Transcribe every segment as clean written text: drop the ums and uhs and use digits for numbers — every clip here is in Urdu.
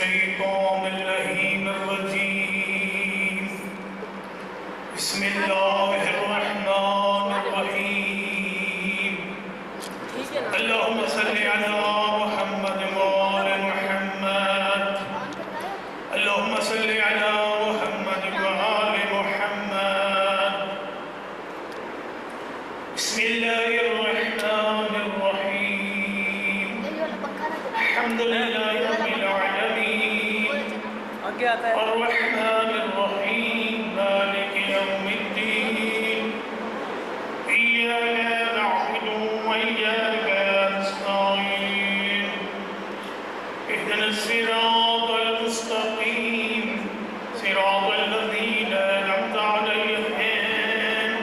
الشيطان اللعين الرجيم بسم الله الرحمن الرحيم اللهم صل على محمد وآل محمد اللهم صل على محمد وآل محمد بسم الله الرحمن الرحيم الحمد لله رب العالمين الرحمن الرحيم مالك يوم الدين إياك نعبد وإياك نستعين اهدنا الصراط المستقيم صراط الذين أنعمت عليهم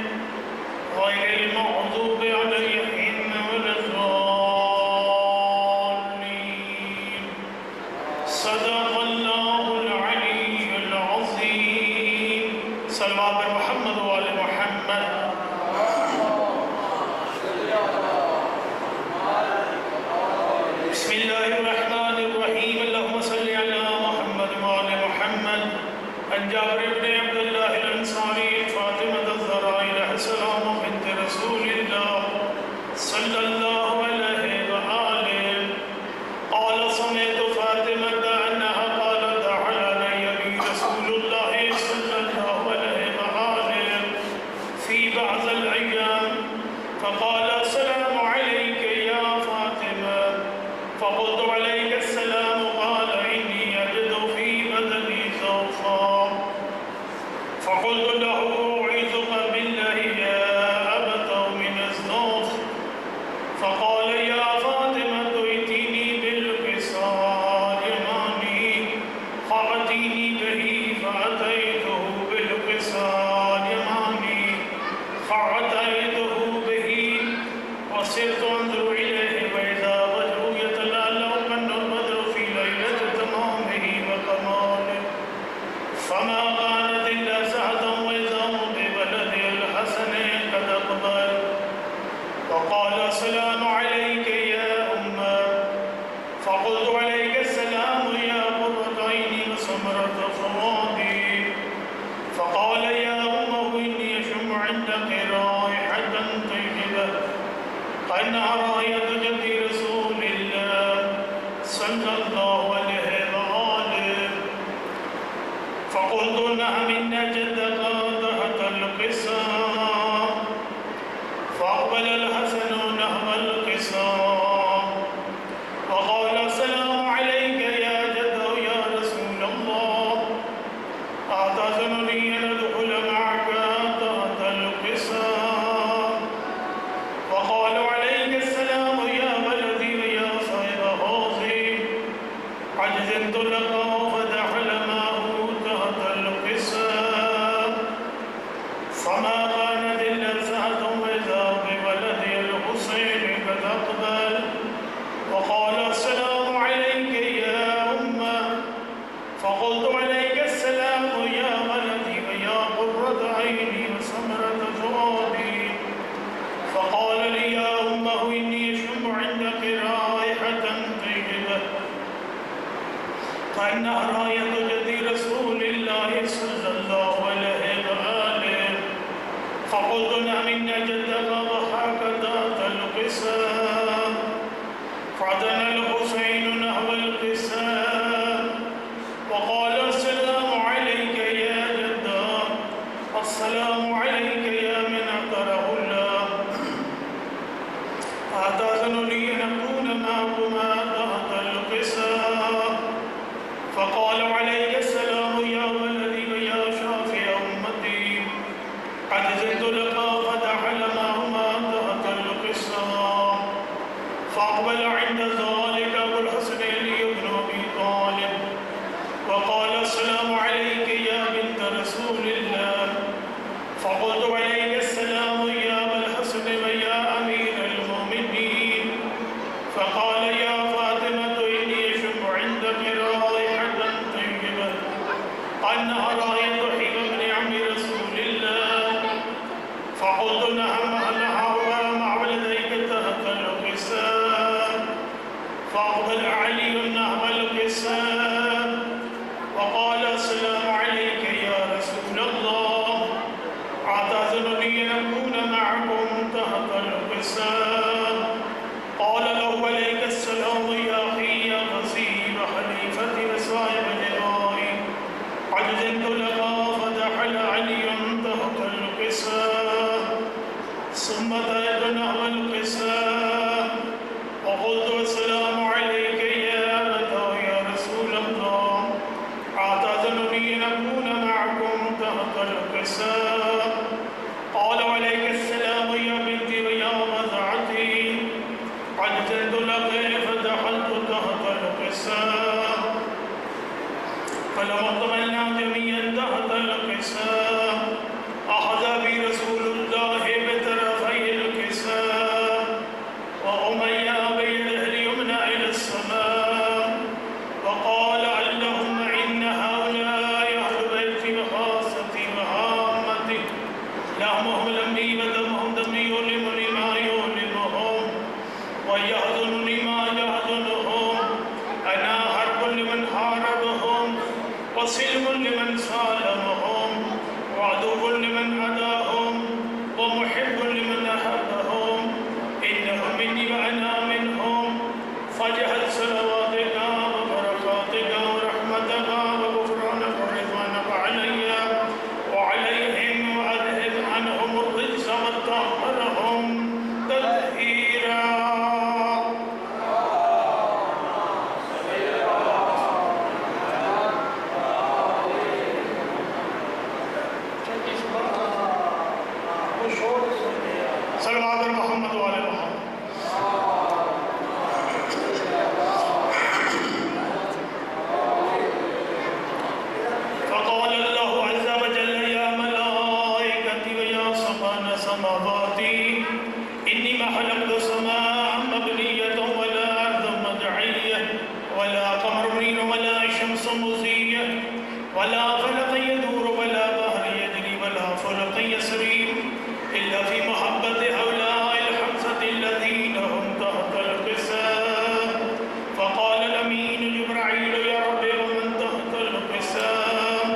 غير المغضوب عليهم ولا الضالين صدق الله العلي العظيم صلوات محمد وآل محمد بسم الله الرحمن الرحيم اللهم صل على محمد وآل محمد عن جابر بن عبد الله الأنصاري فاطمة الزهراء عليها السلام بنت رسول الله صلى الله عليه وآله قال سمعت فاطمة أنها قالت دخل علي بي رسول الله صلى الله عليه وآله في بعض الأيام فقال السلام عليك يا فاطمة فقلت عليك السلام قال إني أجد في بدني ضعفا فقلت له أعيذك بالله يا أبت من الضعف فقال يا فاطمة ائتني بالقصار ماني فأتيني به فأتيته بالقصار ماني فأتيته به وصرت أنظر إليه وإذا وجهه يتلألأ كالبدر في ليلة تمامه وكماله فما كانت إلا ساعة وإذا هم بولده الحسن قد أقبل وقال السلام عليك يا أمة فقلت عليك السلام يا قرة عيني وسمرة فؤادي فقال يا أمه إني أشم عندك رائحة طيبة كأنها رائحة جد رسول الله صلى الله عليه وآله فقلت نعم إن جدك تحت القصام فأقبل الحسن نحو القصام وقال السلام عليك يا جد يا رسول الله أتأذن لي أن أدخل معك تحت القصام وقال عليك السلام يا ولدي ويا صاحب حوضي عجزت لك فدخل معه تحت القصام فما كانت إلا ساعة وإذا بولده الحسين قد أقبل وقال السلام عليك يا أمة فقلت عليك السلام يا ولدي ويا قرة عيني وسمرة فؤادي فقال لي يا أمه إني أشم عندك رائحة طيبة كأنها رائحة جد رسول الله صلى الله عليه وآله فقلت نعم إن جدك ضحك ذات القسام فعدنا الحسين نحو القسام وقال السلام عليك يا جدا السلام عليك يا من أقره الله أتأذن لي أن أكون معكما تحت القسام فقال عليك السلام يا ولدي ويا شافع أمتي عجزت لك فدخل معهما تحت القسام فأقبل عند ذلك أبو الحسن علي بن أبي طالب وقال السلام عليك يا بنت رسول الله فقلت عليك السلام يا أبا الحسن ويا أمير المؤمنين فقال يا فاطمة إني أشم عندك رائحة طيبة أنها رائحة حب بن عم رسول الله فقلت نعم أنها هو مع ولديك تحت القسام فأقبل علي نحو القسام القسام قال عليك السلام يا بنتي ويا مزعتي قد جئت لك فدخلت تحت القسام فلما اطمئنا جميعا تحت القسام أخذ بي رسول الله بطرفي القسام وأميّ بيده اليمنى إلى السماء وقال اللهم إن هؤلاء أهل بيتي وخاصتي وعامتي لحمهم لحمي ودمهم دمي يؤلمني ما يؤلمهم ويحزنني ما يحزنهم أنا حرب لمن حاربهم وسلم لمن سالمهم وعدو لمن عداهم ومحب لمن أحبهم إنهم مني وأنا منهم فاجعل صلواتك وبركاتك ورحمتك وغفرانك ورضوانك علي وعليهم وأذهب عنهم الرجس وطهرهم تطهيرا. صلوات محمد وعلى محمد. فقال الله عز وجل يا ملائكتي ويا سبحان سماواتي إني ما خلقت سماء مبنية ولا أرض مدعية ولا قمر منير ولا شمس مضية ولا فلك يدور ولا بحر يجري ولا فلك يسري إلا في محبة هؤلاء الخمسة الذين هم تحت القسام. فقال الأمين جبرائيل يا رب ومن تحت القسام؟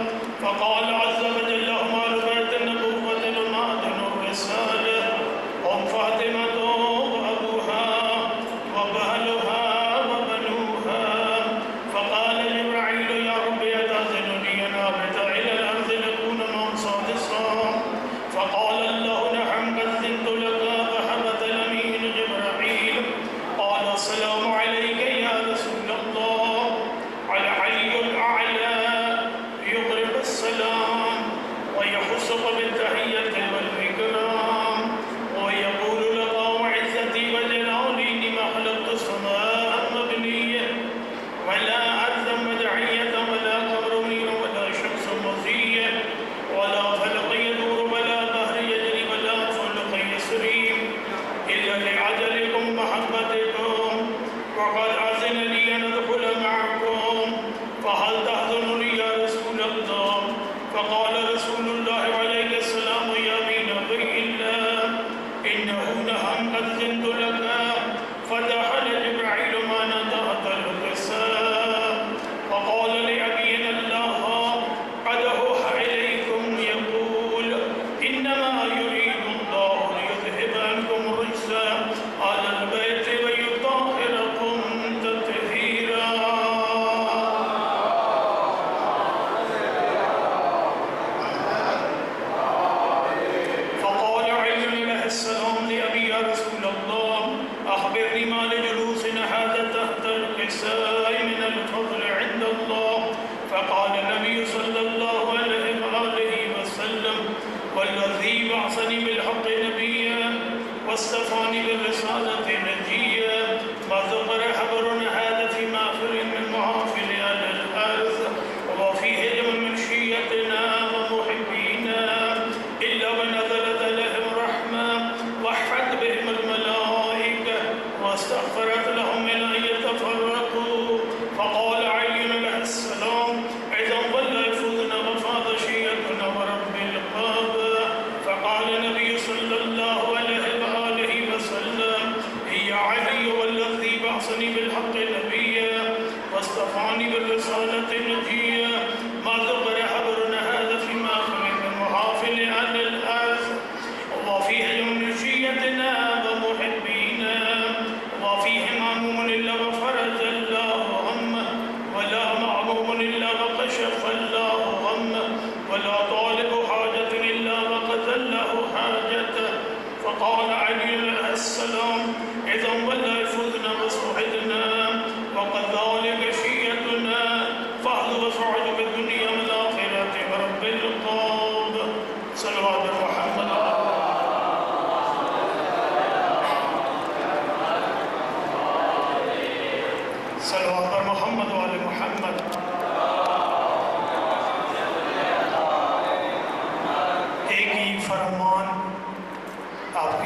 فقال عز وجل هم أهل بيت النبوة ومعدن الرسالة هم فاطمة وأبوها وبهلها وبنوها. فقال جبرائيل يا رب أتأذنني أن أبت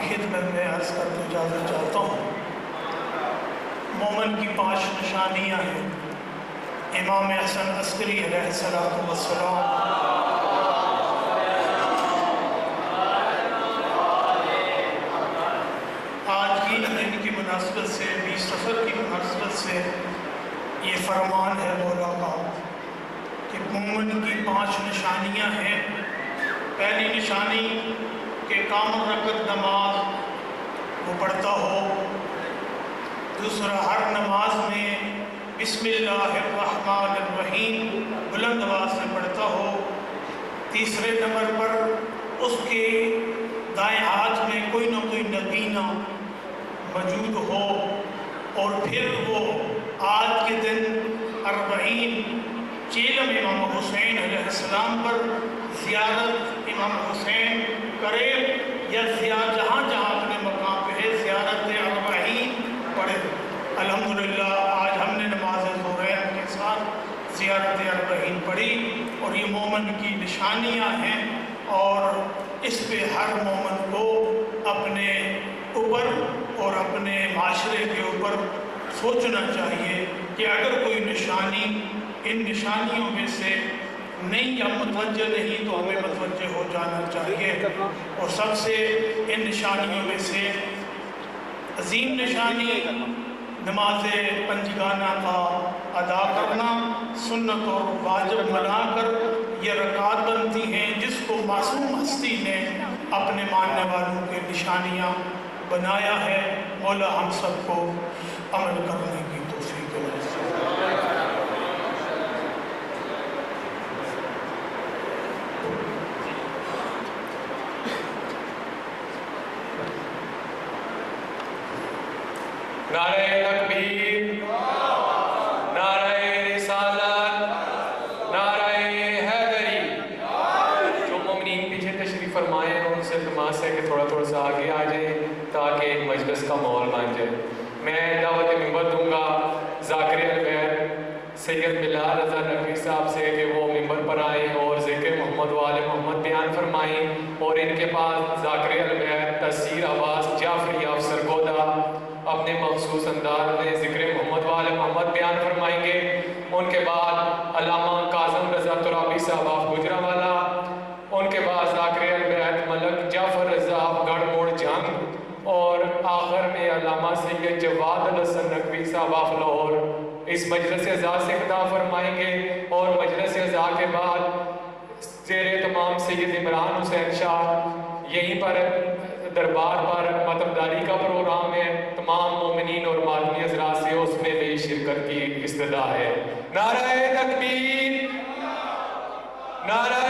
خدمت میں عرض کر کے اجازت چاہتا ہوں۔ مومن کی 5 نشانیاں ہیں۔ امام حسن عسکری علیہ السلام آج کی دن کی مناسبت سے 20 سفر کی مناسبت سے یہ فرمان ہے مولا کا کہ مومن کی 5 نشانیاں ہیں۔ پہلی نشانی کہ کام رکعت نماز وہ پڑھتا ہو۔ دوسرا، ہر نماز میں بسم اللہ الرحمن الرحیم بلند آواز سے پڑھتا ہو۔ تیسرے نمبر پر اس کے دائیں ہاتھ میں کوئی نہ کوئی نگینہ موجود ہو، اور پھر وہ آج کے دن 40 چیلم امام حسین علیہ السلام پر زیارت امام حسین کرے، یا جہاں جہاں اپنے مقام پہ ہے زیارت 40 پڑھے۔ الحمدللہ آج ہم نے نماز ظہرین کے ساتھ زیارت 40 پڑھی، اور یہ مومن کی نشانیاں ہیں، اور اس پہ ہر مومن کو اپنے اوپر اور اپنے معاشرے کے اوپر سوچنا چاہیے کہ اگر کوئی نشانی ان نشانیوں میں سے نہیں یا متوجہ نہیں تو ہمیں متوجہ ہو جانا چاہیے۔ اور سب سے ان نشانیوں میں سے عظیم نشانی نماز پنجگانہ کا ادا کرنا، سنت اور واجب منا کر یہ رکعات بنتی ہیں، جس کو معصوم ہستی نے اپنے ماننے والوں کے نشانیاں بنایا ہے۔ مولا ہم سب کو عمل کرنے کی توفیق دے۔ نعرہ تکبیر، نعرہ رسالت، نعرہ حیدری۔ جو مومنین پیچھے تشریف فرمائے ہیں ان سے التماس ہے کہ تھوڑا سا آگے آ جائیں تاکہ ایک مجلس کا ماحول بن جائے۔ میں دعوت ممبر دوں گا ذاکر الخیر سید بلال رضا نقوی صاحب سے کہ وہ ممبر پر آئیں اور ذکر محمد و آل محمد بیان فرمائیں، اور ان کے پاس ذاکر الخیر تاثیر آواز جعفری افسر گودا اپنے مخصوص انداز میں ذکر محمد و آل محمد بیان فرمائیں گے۔ ان کے بعد علامہ کاظم رضا ترابی صاحب آف گجرانوالہ، ان کے بعد ذاکر البیت ملک جعفر رضا آف گڑھ موڑ جنگ، اور آخر میں علامہ سید جواد الحسن نقوی صاحب آف لاہور اس مجلس اعزاز سے خطاب فرمائیں گے۔ اور مجلس اعزاز کے بعد زیر تمام سید عمران حسین شاہ یہیں پر دربار پر مطلبداری کا پروگرام ہے۔ تمام مومنین اور مادنی حضرات سے اس میں بھی شرکت کی استدعا ہے۔ نعرہ تکبیر، نعرہ